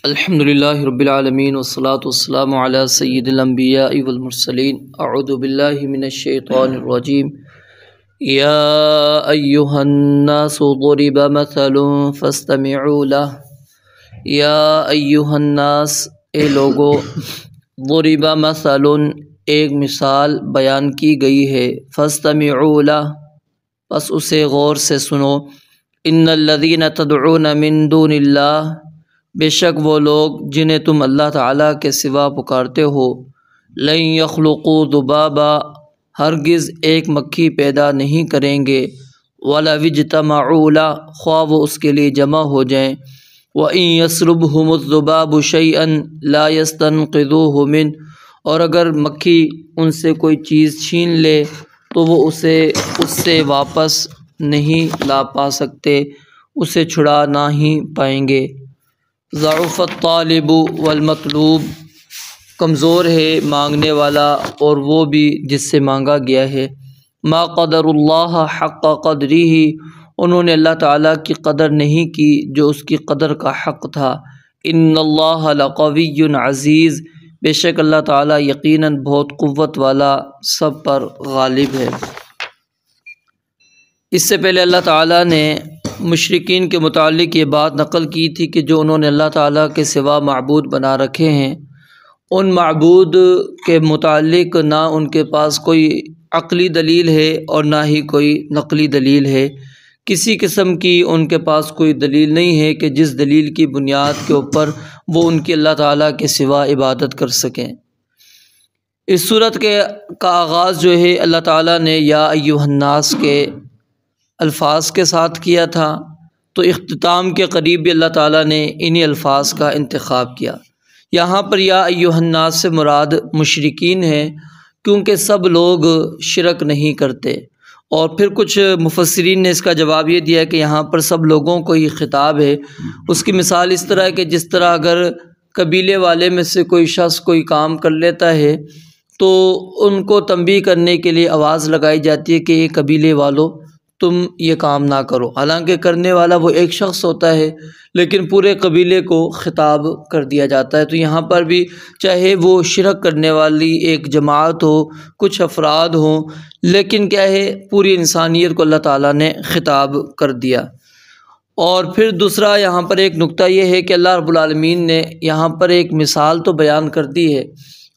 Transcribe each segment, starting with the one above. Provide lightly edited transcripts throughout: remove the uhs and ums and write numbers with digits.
الحمد للہ رب العالمین والصلاة والسلام علی سید الانبیاء والمرسلین اعوذ باللہ من الشیطان الرجیم یا ایہا الناس ضرب مثل فاستمعوا له یا ایہا الناس اے لوگو ضرب مثل ایک مثال بیان کی گئی ہے فاستمعوا له پس اسے غور سے سنو ان الذین تدعون من دون اللہ بے شک وہ لوگ جنہیں تم اللہ تعالیٰ کے سوا پکارتے ہو لن یخلقوا ذبابا ہرگز ایک مکھی پیدا نہیں کریں گے وَلَوِ اجْتَمَعُوا لَهُ خواہ وہ اس کے لیے جمع ہو جائیں وَإِن يَسْلُبْهُمُ الذُّبَابُ شَيْئًا لَا يَسْتَنْقِذُوهُ مِنْهُ اور اگر مکھی ان سے کوئی چیز چھین لے تو وہ اسے اس سے واپس نہیں لا پا سکتے، اسے چھڑا نہ ہی پائیں گے۔ ضعف الطالب والمطلوب کمزور ہے مانگنے والا اور وہ بھی جس سے مانگا گیا ہے۔ ما قدر اللہ حق قدرہ انہوں نے اللہ تعالیٰ کی قدر نہیں کی جو اس کی قدر کا حق تھا۔ ان اللہ لقوی عزیز بے شک اللہ تعالیٰ یقیناً بہت قوت والا سب پر غالب ہے۔ اس سے پہلے اللہ تعالیٰ نے مشرکین کے متعلق یہ بات نقل کی تھی کہ جو انہوں نے اللہ تعالیٰ کے سوا معبود بنا رکھے ہیں، ان معبود کے متعلق نہ ان کے پاس کوئی عقلی دلیل ہے اور نہ ہی کوئی نقلی دلیل ہے، کسی قسم کی ان کے پاس کوئی دلیل نہیں ہے کہ جس دلیل کی بنیاد کے اوپر وہ ان کی اللہ تعالیٰ کے سوا عبادت کر سکیں۔ اس صورت کا آغاز جو ہے اللہ تعالیٰ نے یا ایھا الناس کے الفاظ کے ساتھ کیا تھا، تو اختتام کے قریب بھی اللہ تعالیٰ نے انہی الفاظ کا انتخاب کیا۔ یہاں پر یا ایھا الناس سے مراد مشرکین ہیں، کیونکہ سب لوگ شرک نہیں کرتے، اور پھر کچھ مفسرین نے اس کا جواب یہ دیا کہ یہاں پر سب لوگوں کو ہی خطاب ہے۔ اس کی مثال اس طرح ہے کہ جس طرح اگر قبیلے والے میں سے کوئی شخص کوئی کام کر لیتا ہے تو ان کو تنبیہ کرنے کے لیے آواز لگائی جاتی ہے کہ یہ قبیلے والوں تم یہ کام نہ کرو، حالانکہ کرنے والا وہ ایک شخص ہوتا ہے لیکن پورے قبیلے کو خطاب کر دیا جاتا ہے۔ تو یہاں پر بھی چاہے وہ شرک کرنے والی ایک جماعت ہو، کچھ افراد ہوں، لیکن کیا ہے پوری انسانیت کو اللہ تعالیٰ نے خطاب کر دیا۔ اور پھر دوسرا یہاں پر ایک نقطہ یہ ہے کہ اللہ رب العالمین نے یہاں پر ایک مثال تو بیان کر دی ہے،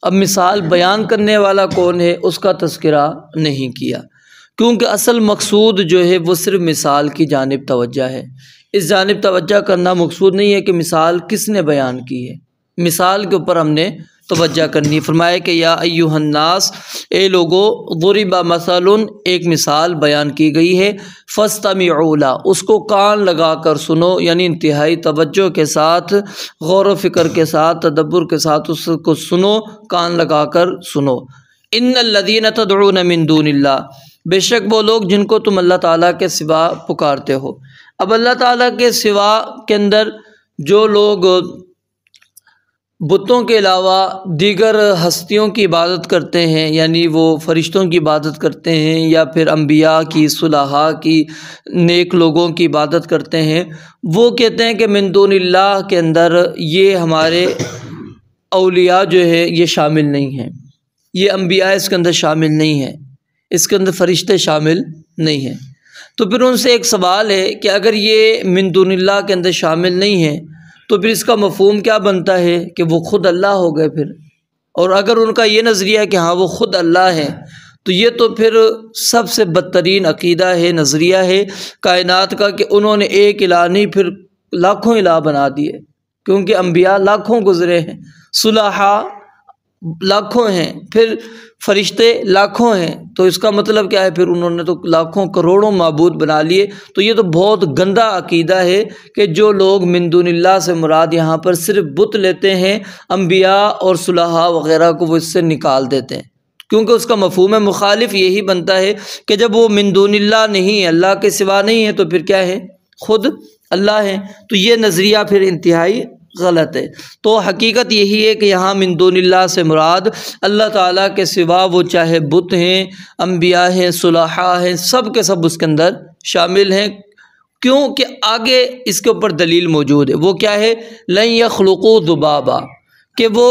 اب مثال بیان کرنے والا کون ہے اس کا تذکرہ نہیں کیا، کیونکہ اصل مقصود جو ہے وہ صرف مثال کی جانب توجہ ہے۔ اس جانب توجہ کرنا مقصود نہیں ہے کہ مثال کس نے بیان کی ہے، مثال کے اوپر ہم نے توجہ کرنی۔ فرمایا کہ یا ایھا الناس اے لوگو ضرب مثل ایک مثال بیان کی گئی ہے فاستمعوا لہ اس کو کان لگا کر سنو، یعنی انتہائی توجہ کے ساتھ، غور و فکر کے ساتھ، تدبر کے ساتھ اس کو سنو، کان لگا کر سنو۔ ان الذین تدعون من دون اللہ بے شک وہ لوگ جن کو تم اللہ تعالیٰ کے سوا پکارتے ہو۔ اب اللہ تعالیٰ کے سوا کے اندر جو لوگ بتوں کے علاوہ دیگر ہستیوں کی عبادت کرتے ہیں، یعنی وہ فرشتوں کی عبادت کرتے ہیں یا پھر انبیاء کی، صلحاء کی، نیک لوگوں کی عبادت کرتے ہیں، وہ کہتے ہیں کہ من دون اللہ کے اندر یہ ہمارے اولیاء جو ہے یہ شامل نہیں ہیں، یہ انبیاء اس کے اندر شامل نہیں ہیں، اس کے اندر فرشتے شامل نہیں ہیں۔ تو پھر ان سے ایک سوال ہے کہ اگر یہ من دون اللہ کے اندر شامل نہیں ہیں تو پھر اس کا مفہوم کیا بنتا ہے کہ وہ خود اللہ ہو گئے پھر، اور اگر ان کا یہ نظریہ ہے کہ ہاں وہ خود اللہ ہے تو یہ تو پھر سب سے بدترین عقیدہ ہے، نظریہ ہے کائنات کا، کہ انہوں نے ایک الہ نہیں پھر لاکھوں الہ بنا دیے، کیونکہ انبیاء لاکھوں گزرے ہیں، صلحاء لاکھوں ہیں، پھر فرشتے لاکھوں ہیں، تو اس کا مطلب کیا ہے پھر انہوں نے تو لاکھوں کروڑوں معبود بنا لیے۔ تو یہ تو بہت گندا عقیدہ ہے کہ جو لوگ من دون اللہ سے مراد یہاں پر صرف بت لیتے ہیں، انبیاء اور صلحاء وغیرہ کو وہ اس سے نکال دیتے ہیں، کیونکہ اس کا مفہوم مخالف یہی بنتا ہے کہ جب وہ من دون اللہ نہیں ہے، اللہ کے سوا نہیں ہے، تو پھر کیا ہے خود اللہ ہے۔ تو یہ نظریہ پھر انتہائی غلط ہے۔ تو حقیقت یہی ہے کہ یہاں من دون اللہ سے مراد اللہ تعالیٰ کے سوا وہ چاہے بت ہیں، انبیاء ہیں، صلحاء ہیں، سب کے سب اس کے اندر شامل ہیں، کیوں کہ آگے اس کے اوپر دلیل موجود ہے۔ وہ کیا ہے؟ لن یخلقوا ذبابا، کہ وہ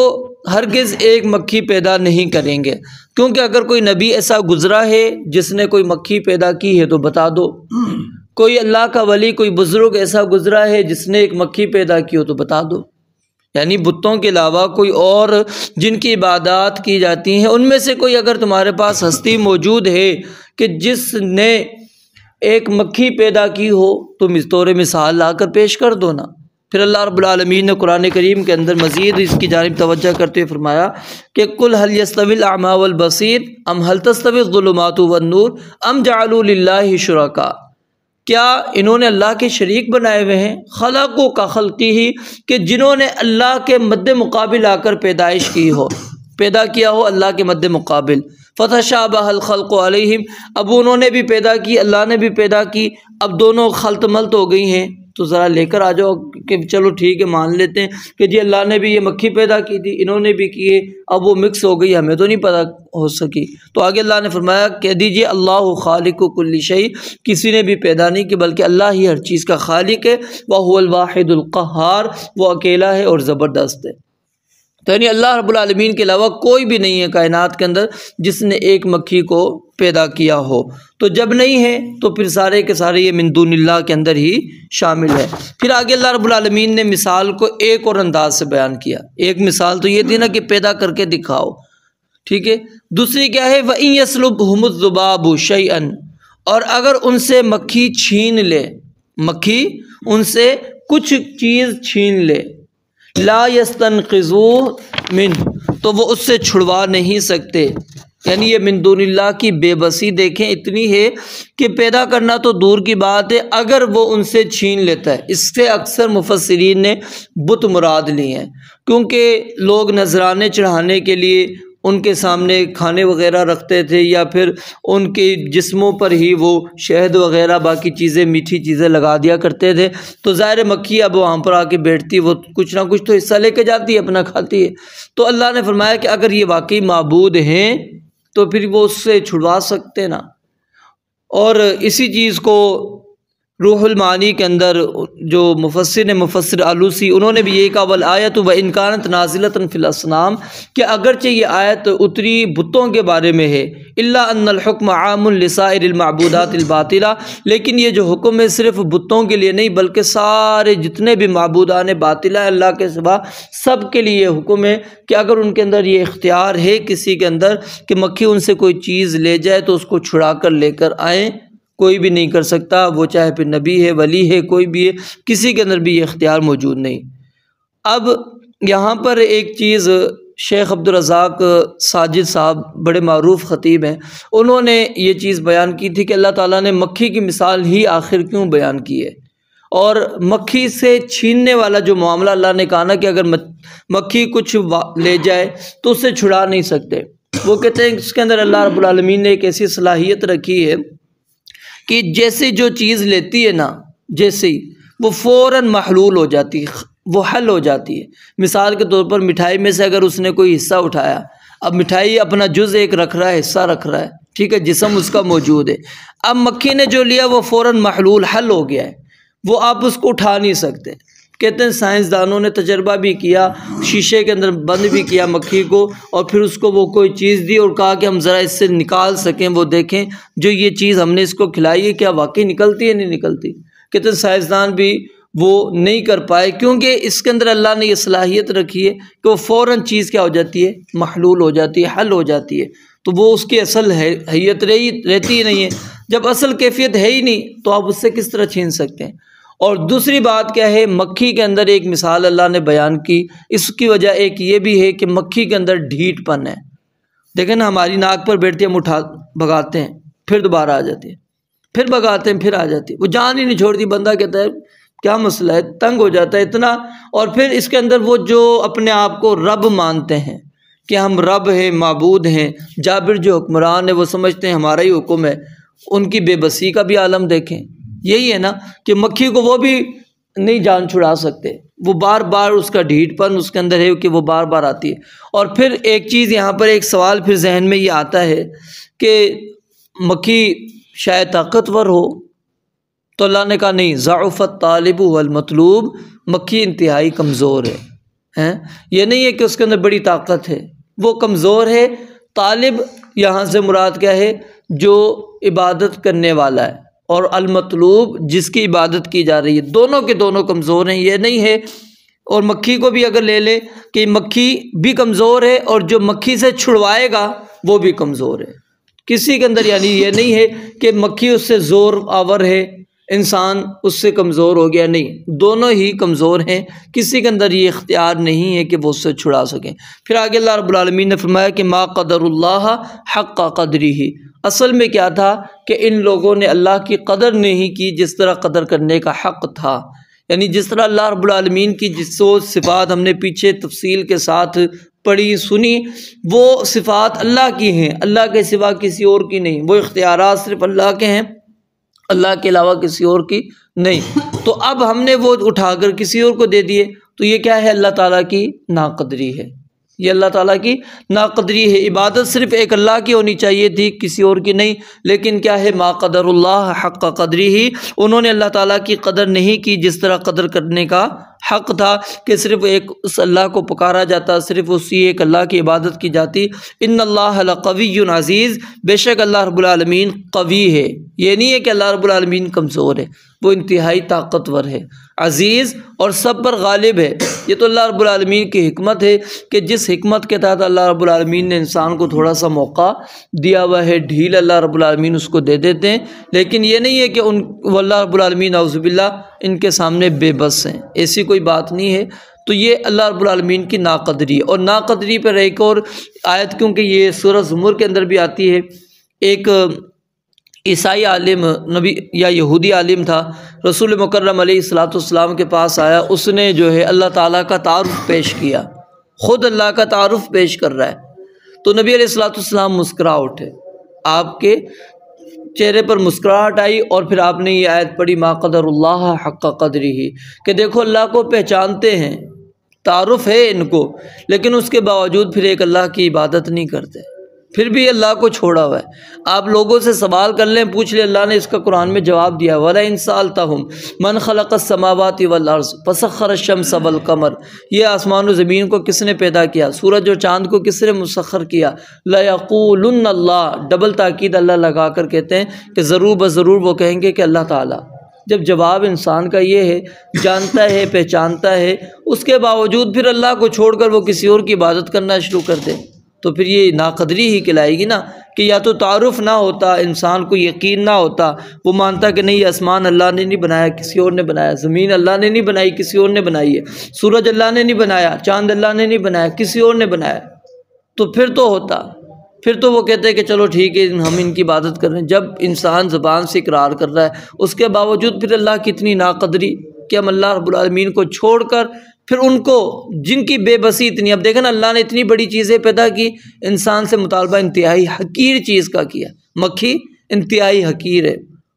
ہرگز ایک مکھی پیدا نہیں کریں گے، کیونکہ اگر کوئی نبی ایسا گزرا ہے جس نے کوئی مکھی پیدا کی ہے تو بتا دو، کوئی اللہ کا ولی، کوئی بزرگ ایسا گزرا ہے جس نے ایک مکھی پیدا کی ہو تو بتا دو۔ یعنی بتوں کے علاوہ کوئی اور جن کی عبادات کی جاتی ہیں ان میں سے کوئی اگر تمہارے پاس ہستی موجود ہے کہ جس نے ایک مکھی پیدا کی ہو، تم اس طور مثال لا کر پیش کر دو نا۔ پھر اللہ رب العالمین نے قرآن کریم کے اندر مزید اس کی جانب توجہ کرتے ہوئے فرمایا کہ قل هل يستوي الاعمى والبصير ام هل تستوي الظلمات والنور ام جعلوا لله شركاء، کیا انہوں نے اللہ کے شریک بنائے ہوئے ہیں؟ خلقوا كخلقه، کہ جنہوں نے اللہ کے مد مقابل آ کر پیدائش کی ہو، پیدا کیا ہو اللہ کے مد مقابل۔ فتشابہ الخلق علیہم، اب انہوں نے بھی پیدا کی، اللہ نے بھی پیدا کی، اب دونوں خلط ملط ہو گئی ہیں، تو ذرا لے کر آ جاؤ کہ چلو ٹھیک ہے مان لیتے ہیں کہ جی اللہ نے بھی یہ مکھی پیدا کی تھی، انہوں نے بھی کیے، اب وہ مکس ہو گئی، ہمیں تو نہیں پتہ ہو سکی۔ تو آگے اللہ نے فرمایا کہہ دیجئے اللہ خالق کل شیء، کسی نے بھی پیدا نہیں کی بلکہ اللہ ہی ہر چیز کا خالق ہے، وہو الواحد القہار، وہ اکیلا ہے اور زبردست ہے۔ تو یعنی اللہ رب العالمین کے علاوہ کوئی بھی نہیں ہے کائنات کے اندر جس نے ایک مکھی کو پیدا کیا ہو، تو جب نہیں ہے تو پھر سارے کے سارے یہ من دون اللہ کے اندر ہی شامل ہے۔ پھر آگے اللہ رب العالمین نے مثال کو ایک اور انداز سے بیان کیا۔ ایک مثال تو یہ تھی نا کہ پیدا کر کے دکھاؤ، ٹھیک ہے، دوسری کیا ہے وَإِن يَسْلُبْهُمُ الذُّبَابُ شَيْئًا، اور اگر ان سے مکھی چھین لے، مکھی ان سے کچھ چیز چھین لے، لا يستنقذوه منہ، تو وہ اس سے چھڑوا نہیں سکتے۔ یعنی یہ من دون اللہ کی بے بسی دیکھیں اتنی ہے کہ پیدا کرنا تو دور کی بات ہے، اگر وہ ان سے چھین لیتا ہے۔ اس سے اکثر مفسرین نے بت مراد لی ہیں، کیونکہ لوگ نذرانے چڑھانے کے لیے ان کے سامنے کھانے وغیرہ رکھتے تھے، یا پھر ان کے جسموں پر ہی وہ شہد وغیرہ باقی چیزیں میٹھی چیزیں لگا دیا کرتے تھے، تو ظاہر مکھی اب وہاں پر آ کے بیٹھتی، وہ کچھ نہ کچھ تو حصہ لے کے جاتی ہے، اپنا کھاتی ہے۔ تو اللہ نے فرمایا کہ اگر یہ واقعی معبود ہیں تو پھر وہ اس سے چھڑوا سکتے نا۔ اور اسی چیز کو روح المعانی کے اندر جو مفسر آلوسی انہوں نے بھی یہی کہا والآیۃ وإن كانت نازلة في الأصنام، کہ اگرچہ یہ آیت اتری بتوں کے بارے میں ہے، الا ان الحکم عام لسائر المعبودات الباطلہ، لیکن یہ جو حکم ہے صرف بتوں کے لیے نہیں بلکہ سارے جتنے بھی معبودان باطلہ اللہ کے سوا سب کے لیے حکم ہے کہ اگر ان کے اندر یہ اختیار ہے کسی کے اندر کہ مکھی ان سے کوئی چیز لے جائے تو اس کو چھڑا کر لے کر آئیں، کوئی بھی نہیں کر سکتا، وہ چاہے پھر نبی ہے، ولی ہے، کوئی بھی ہے، کسی کے اندر بھی یہ اختیار موجود نہیں۔ اب یہاں پر ایک چیز شیخ عبدالرزاق ساجد صاحب بڑے معروف خطیب ہیں، انہوں نے یہ چیز بیان کی تھی کہ اللہ تعالیٰ نے مکھی کی مثال ہی آخر کیوں بیان کی ہے، اور مکھی سے چھیننے والا جو معاملہ اللہ نے کہا نا کہ اگر مکھی کچھ لے جائے تو اس سے چھڑا نہیں سکتے، وہ کہتے ہیں اس کے اندر اللہ رب العالمین نے ایک ایسی صلاحیت رکھی ہے کہ جیسے جو چیز لیتی ہے نا، جیسے ہی وہ فوراً محلول ہو جاتی ہے، وہ حل ہو جاتی ہے۔ مثال کے طور پر مٹھائی میں سے اگر اس نے کوئی حصہ اٹھایا، اب مٹھائی اپنا جز ایک رکھ رہا ہے، حصہ رکھ رہا ہے، ٹھیک ہے، جسم اس کا موجود ہے، اب مکھی نے جو لیا وہ فوراً محلول حل ہو گیا ہے، وہ آپ اس کو اٹھا نہیں سکتے۔ کہتے ہیں سائنسدانوں نے تجربہ بھی کیا، شیشے کے اندر بند بھی کیا مکھی کو، اور پھر اس کو وہ کوئی چیز دی اور کہا کہ ہم ذرا اس سے نکال سکیں، وہ دیکھیں جو یہ چیز ہم نے اس کو کھلائی ہے کیا واقعی نکلتی ہے نہیں نکلتی۔ کہتے ہیں سائنسدان بھی وہ نہیں کر پائے، کیونکہ اس کے اندر اللہ نے یہ صلاحیت رکھی ہے کہ وہ فوراً چیز کیا ہو جاتی ہے، محلول ہو جاتی ہے، حل ہو جاتی ہے، تو وہ اس کی اصل حیت رہتی ہی نہیں ہے۔ جب اصل کیفیت ہے ہی نہیں تو آپ اس سے کس طرح چھین سکتے ہیں۔ اور دوسری بات کیا ہے، مکھی کے اندر ایک مثال اللہ نے بیان کی، اس کی وجہ ایک یہ بھی ہے کہ مکھی کے اندر ڈھیٹ پن ہے۔ دیکھیں نا ہماری ناک پر بیٹھتی ہے، ہم اٹھا بھگاتے ہیں، پھر دوبارہ آ جاتی ہے، پھر بھگاتے ہیں، پھر آ جاتی ہے، وہ جان ہی نہیں چھوڑتی، بندہ کہتا ہے کیا مسئلہ ہے، تنگ ہو جاتا ہے اتنا۔ اور پھر اس کے اندر وہ جو اپنے آپ کو رب مانتے ہیں کہ ہم رب ہیں، معبود ہیں، جابر جو حکمران ہے وہ سمجھتے ہیں ہمارا ہی حکم ہے، ان کی بے بسی کا بھی عالم دیکھیں۔ یہی ہے نا کہ مکھی کو وہ بھی نہیں جان چھڑا سکتے، وہ بار بار اس کا ڈھیٹ پن اس کے اندر ہے کہ وہ بار بار آتی ہے۔ اور پھر ایک چیز یہاں پر ایک سوال پھر ذہن میں یہ آتا ہے کہ مکھی شاید طاقتور ہو، تو اللہ نے کہا نہیں، ضعف الطالب والمطلوب، مکھی انتہائی کمزور ہے، یہ نہیں ہے کہ اس کے اندر بڑی طاقت ہے، وہ کمزور ہے۔ طالب یہاں سے مراد کیا ہے؟ جو عبادت کرنے والا ہے، اور المطلوب جس کی عبادت کی جا رہی ہے، دونوں کے دونوں کمزور ہیں، یہ نہیں ہے۔ اور مکھی کو بھی اگر لے لے کہ مکھی بھی کمزور ہے اور جو مکھی سے چھڑوائے گا وہ بھی کمزور ہے، کسی کے اندر یعنی یہ نہیں ہے کہ مکھی اس سے زور آور ہے، انسان اس سے کمزور ہو گیا، نہیں، دونوں ہی کمزور ہیں، کسی کے اندر یہ اختیار نہیں ہے کہ وہ اس سے چھڑا سکیں۔ پھر آگے اللہ رب العالمین نے فرمایا کہ ما قدر اللہ حق قدرہ، اصل میں کیا تھا کہ ان لوگوں نے اللہ کی قدر نہیں کی جس طرح قدر کرنے کا حق تھا، یعنی جس طرح اللہ رب العالمین کی جس صفات ہم نے پیچھے تفصیل کے ساتھ پڑھی سنی، وہ صفات اللہ کی ہیں، اللہ کے سوا کسی اور کی نہیں، وہ اختیارات صرف اللہ کے ہیں، اللہ کے علاوہ کسی اور کی نہیں۔ تو اب ہم نے وہ اٹھا کر کسی اور کو دے دیے، تو یہ کیا ہے؟ اللہ تعالیٰ کی ناقدری ہے، یہ اللہ تعالیٰ کی ناقدری ہے۔ عبادت صرف ایک اللہ کی ہونی چاہیے تھی، کسی اور کی نہیں، لیکن کیا ہے؟ ما قدر اللہ حق قدرہ، انہوں نے اللہ تعالیٰ کی قدر نہیں کی جس طرح قدر کرنے کا حق تھا، کہ صرف ایک اس اللہ کو پکارا جاتا، صرف اسی ایک اللہ کی عبادت کی جاتی۔ ان اللہ لقوی عزیز، بے شک اللہ رب العالمین قوی ہے، یہ نہیں ہے کہ اللہ رب العالمین کمزور ہے، وہ انتہائی طاقتور ہے، عزیز اور سب پر غالب ہے۔ یہ تو اللہ رب العالمین کی حکمت ہے کہ جس حکمت کے تحت اللہ رب العالمین نے انسان کو تھوڑا سا موقع دیا ہوا ہے، ڈھیل اللہ رب العالمین اس کو دے دیتے ہیں، لیکن یہ نہیں ہے کہ اللہ رب العالمین اعوذ باللہ ان کے سامنے بے بس ہیں، ایسی کوئی بات نہیں ہے۔ تو یہ اللہ رب العالمین کی ناقدری ہے۔ اور ناقدری پر ایک اور آیت، کیونکہ یہ سورہ زمر کے اندر بھی آتی ہے، ایک عیسائی عالم نبی یا یہودی عالم تھا، رسول مکرم علیہ الصلوۃ والسلام کے پاس آیا، اس نے جو ہے اللہ تعالیٰ کا تعارف پیش کیا، خود اللہ کا تعارف پیش کر رہا ہے، تو نبی علیہ الصلوۃ والسلام مسکرا اٹھے، آپ کے چہرے پر مسکراہٹ آئی، اور پھر آپ نے یہ آیت پڑھی ما قدر اللہ حق قدرہ، کہ دیکھو اللہ کو پہچانتے ہیں، تعارف ہے ان کو، لیکن اس کے باوجود پھر ایک اللہ کی عبادت نہیں کرتے، پھر بھی اللہ کو چھوڑا ہوا ہے۔ آپ لوگوں سے سوال کر لیں، پوچھ لیں، اللہ نے اس کا قرآن میں جواب دیا، وَلَئِن سَأَلْتَهُمْ مَنْ خَلَقَ السَّمَاوَاتِ وَالْأَرْضَ فَسَخَّرَ الشَّمْسَ وَالْقَمَرَ، یہ آسمان و زمین کو کس نے پیدا کیا، سورج اور چاند کو کس نے مسخر کیا، لَيَقُولُنَّ اللَّهُ، ڈبل تاکید اللہ لگا کر کہتے ہیں کہ ضرور بضرور وہ کہیں گے کہ اللہ تعالیٰ۔ جب جواب انسان کا یہ ہے، جانتا ہے، پہچانتا ہے، اس کے باوجود پھر اللہ کو چھوڑ کر وہ کسی اور کی عبادت کرنا شروع کر دے، تو پھر یہ ناقدری ہی کہلائے گی نا، کہ یا تو تعارف نہ ہوتا، انسان کو یقین نہ ہوتا، وہ مانتا کہ نہیں، آسمان اللہ نے نہیں بنایا، کسی اور نے بنایا، زمین اللہ نے نہیں بنائی، کسی اور نے بنائی ہے، سورج اللہ نے نہیں بنایا، چاند اللہ نے نہیں بنایا، کسی اور نے بنایا، تو پھر تو ہوتا، پھر تو وہ کہتے ہیں کہ چلو ٹھیک ہے ہم ان کی عبادت کر رہے ہیں۔ جب انسان زبان سے اقرار کر رہا ہے، اس کے باوجود پھر اللہ کی اتنی ناقدری کہ ہم اللہ رب العالمین کو چھوڑ کر پھر ان کو، جن کی بے بسی اتنی، اب دیکھیں نا اللہ نے اتنی بڑی چیزیں پیدا کی، انسان سے مطالبہ انتہائی حقیر چیز کا کیا، مکھی انتہائی حقیر ہے،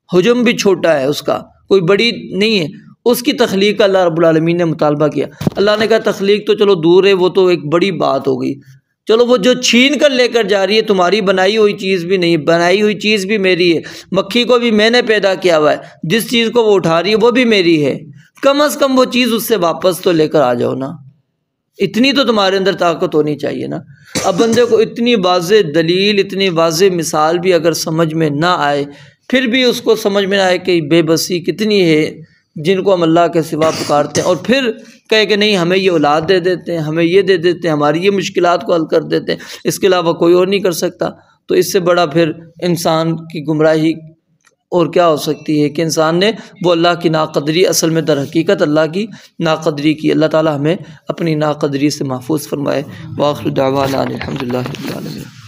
حجم بھی چھوٹا ہے، اس کا کوئی بڑی نہیں ہے، اس کی تخلیق کا اللہ رب العالمین نے مطالبہ کیا۔ اللہ نے کہا تخلیق تو چلو دور ہے، وہ تو ایک بڑی بات ہو گئی، چلو وہ جو چھین کر لے کر جا رہی ہے تمہاری بنائی ہوئی چیز بھی نہیں، بنائی ہوئی چیز بھی میری ہے، مکھی کو بھی میں نے پیدا کیا ہوا ہے، جس چیز کو وہ اٹھا رہی ہے وہ بھی میری ہے، کم از کم وہ چیز اس سے واپس تو لے کر آ جاؤ نا، اتنی تو تمہارے اندر طاقت ہونی چاہیے نا۔ اب بندے کو اتنی واضح دلیل، اتنی واضح مثال بھی اگر سمجھ میں نہ آئے، پھر بھی اس کو سمجھ میں نہ آئے کہ بے بسی کتنی ہے جن کو ہم اللہ کے سوا پکارتے ہیں، اور پھر کہے کہ نہیں ہمیں یہ اولاد دے دیتے ہیں، ہمیں یہ دے دیتے ہیں، ہماری یہ مشکلات کو حل کر دیتے ہیں، اس کے علاوہ کوئی اور نہیں کر سکتا، تو اس سے بڑا پھر انسان کی گمراہی اور کیا ہو سکتی ہے کہ انسان نے وہ اللہ کی ناقدری، اصل میں در حقیقت اللہ کی ناقدری کی۔ اللہ تعالی ہمیں اپنی ناقدری سے محفوظ فرمائے۔ وآخر دعوانا الحمدللہ رب العالمین۔